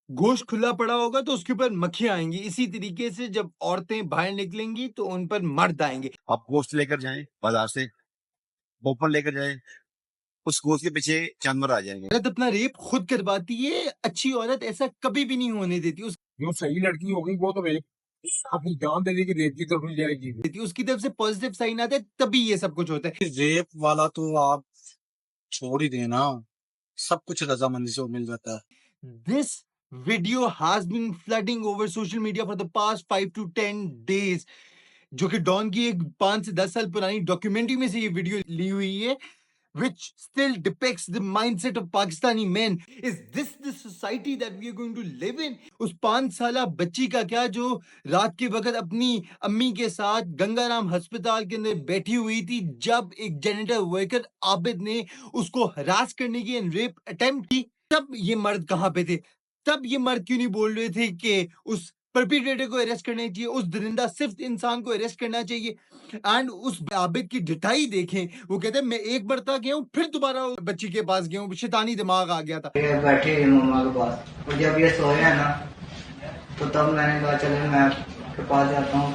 गोश्त खुला पड़ा होगा तो उसके ऊपर मक्खियाँ आएँगी। इसी तरीके से जब औरतें बाहर निकलेंगी तो उन पर मर्द आएँगे। आप गोश्त लेकर जाएँ बाज़ार से, भोपन लेकर जाएँ, उस गोश्त के पीछे जानवर आ जाएँगे। औरत अपना रेप खुद करवाती है, अच्छी औरत ऐसा कभी भी नहीं होने देती। जो सही लड़की होगी वो तो रेप अपनी जान दे देगी, रेप की तरफ नहीं जाएगी। उसकी तरफ से पॉजिटिव साइन आता है तभी ये सब कुछ होता है। रेप वाला तो आप छोड़ ही देना, सब कुछ रजामंदी से मिल जाता है। This video has been flooding over social media for the past 5 to 10 days. जो कि डॉन की एक 5 से 10 साल पुरानी डॉक्यूमेंट्री में से ये वीडियो ली हुई है, which still depicts the mindset of Pakistani men. Is this the society that we are going to live in? उस 5 साला बच्ची का क्या जो रात के वक्त अपनी अम्मी के साथ गंगाराम अस्पताल के अंदर बैठी हुई थी जब एक जेनिटर वर्कर आबिद ने उसको हरास करने की एंड रेप अटेम्प्ट की, तब ये मर्द कहाँ पे थे? तब ये मर्द क्यों नहीं बोल रहे थे कि उस परपिट्रेटर को अरेस्ट करना चाहिए, उस दरिंदा सिर्फ इंसान को अरेस्ट करना चाहिए? एंड उस आबिद की ढिठाई देखें, वो कहते हैं मैं एक बरता गया हूँ फिर दोबारा उस बच्ची के पास गया हूँ, शैतानी दिमाग आ गया था। ये बैठे हुई मम्मा के पास, और जब ये सोया ना तो तब मैंने कहा चले मैं के पास जाता हूँ,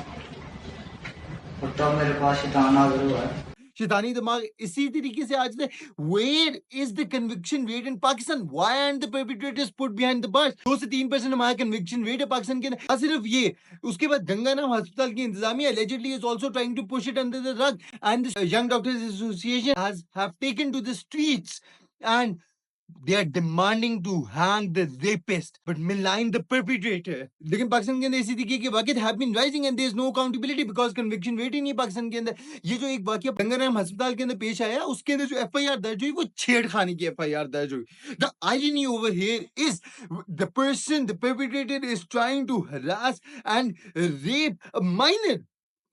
और तब मेरे पास शैतान हाजिर हुआ है। शैतानी दिमाग इसी तरीके से आज where is the conviction rate in Pakistan? Why aren't the perpetrators put behind the bars? 2 से 3% हमारा कन्विक्शन रेट है पाकिस्तान के अंदर। सिर्फ ये, उसके बाद गंगाराम अस्पताल की इंतजामिया allegedly is also trying to push it under the rug, and the Young Doctors Association have taken to the streets and they are demanding to hang the rapist but malign the perpetrator. लेकिन पाकिस्तान के अंदर इसी तरीके के वाक़ियात have been rising and there is no accountability because conviction rate ही नहीं है पाकिस्तान के अंदर। ये जो एक वाक़या गंगाराम अस्पताल के अंदर पेश आया, उसके अंदर जो एफआईआर दर्ज हुई वो छेड़खानी की एफआईआर दर्ज हुई। The irony over here is the person, the perpetrator is trying to harass and rape a minor.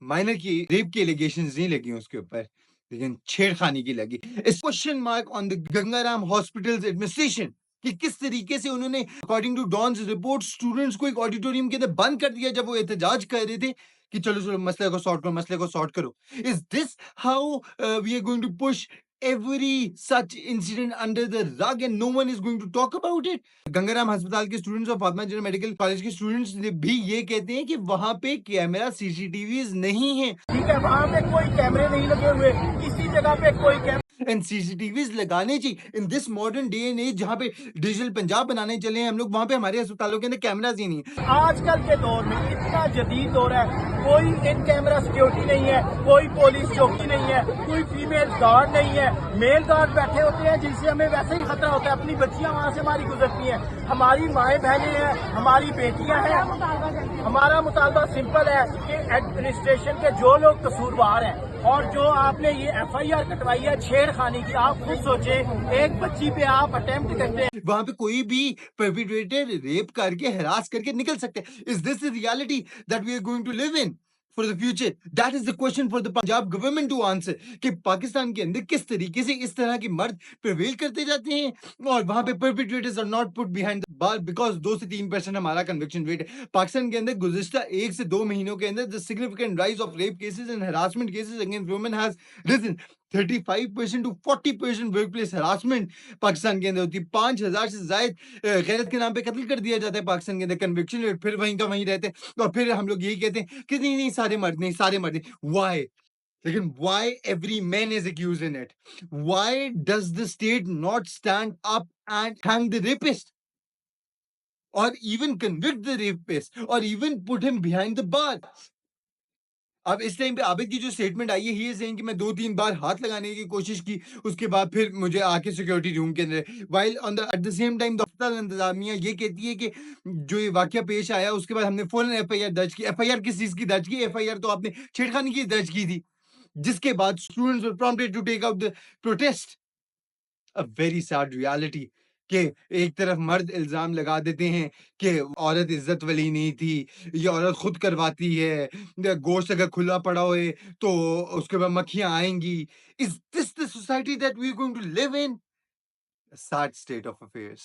Minor की रेप की एलिगेशंस नहीं लगी उसके ऊपर, लेकिन छेड़खानी की लगी। इस question mark on the Gangaram hospital's administration कि किस तरीके से उन्होंने according to Dawn's report students को एक ऑडिटोरियम के अंदर बंद कर दिया जब वो एहतजाज कर रहे थे कि चलो चलो मसले को सॉर्ट करो, मसले को सॉर्ट करो। Is this how we are going to push every such incident under the rug and no one is going to talk about it? Gangaram अस्पताल के स्टूडेंट्स और फातिमा जनरल मेडिकल कॉलेज के स्टूडेंट्स भी ये कहते हैं कि वहां पे कैमरा सीसीटीवीज नहीं है। ठीक है, वहाँ पे कोई कैमरे नहीं लगे हुए, किसी जगह पे कोई कैमरा एंड सीसीटीवीज लगाने चाहिए in this modern day and age जहाँ पे डिजिटल पंजाब बनाने चले हैं हम लोग, वहां पे हमारे अस्पतालों के अंदर कैमराज ही नहीं है। आजकल के दौर में इतना जदीद दौर है, कोई इन कैमरा सिक्योरिटी नहीं है, कोई पुलिस चौकी नहीं है, कोई फीमेल गार्ड नहीं है, मेल गार्ड बैठे होते हैं जिनसे हमें वैसे ही खतरा होता है। अपनी बच्चियां वहाँ से हमारी गुजरती हैं, हमारी माएँ बहनें हैं, हमारी बेटियां हैं। हमारा मुतालबा सिंपल है कि एडमिनिस्ट्रेशन के जो लोग कसूरवार हैं और जो आपने ये एफआईआर कटवाई है छेड़खानी की, आप खुद सोचें एक बच्ची पे आप अटेम्प्ट करते हैं, वहां पे कोई भी परपिट्रेटर रेप करके हरास करके निकल सकते हैं। Is this the reality that we are going to live in for the future? That is the question for the Punjab government to answer कि पाकिस्तान के अंदर किस तरीके से इस तरह के मर्द प्रिवेल करते जाते हैं और वहां पे perpetrators are not put behind the bar because 2 से 3% हमारा कन्विक्शन रेट है। पाकिस्तान के अंदर गुज़िश्ता 1 से 2 महीनों के अंदर the significant rise of rape cases and harassment cases against women has risen 35% to 40% workplace harassment Pakistan के अंदर होती है। 5000 से ज़ायद गैरत के नाम पे कत्ल कर दिया जाता है पाकिस्तान के अंदर, कन्विक्शन रेट फिर वहीं का वहीं रहते हैं और फिर हम लोग यही कहते हैं कि नहीं नहीं सारे मर्द नहीं, सारे मर्द नहीं। व्हाई? लेकिन why every man is accused in it? Why does the state not stand up and hang the rapist or even convict the rapist or even put him behind the bar? अब इस time पे आबिद की जो statement आई है, he is saying कि मैं 2-3 बार हाथ लगाने की कोशिश की, उसके बाद फिर मुझे आके सिक्योरिटी रूम के अंदर, while on the at the same time the अस्पताल इंतजामिया ये कहती है कि जो ये वाकया पेश आया उसके बाद हमने फौरन एफआईआर दर्ज की। एफआईआर किस चीज की दर्ज की? एफआईआर तो आपने छेड़खानी की दर्ज की थी, जिसके बाद students were prompted to take out the protest. A very sad reality कि एक तरफ मर्द इल्जाम लगा देते हैं कि औरत इज्जत वाली नहीं थी, ये औरत खुद करवाती है, गोश्त अगर खुला पड़ा होए तो उसके बाद मक्खियां आएंगी। Is this the society that we are going to live in? Sad state of affairs.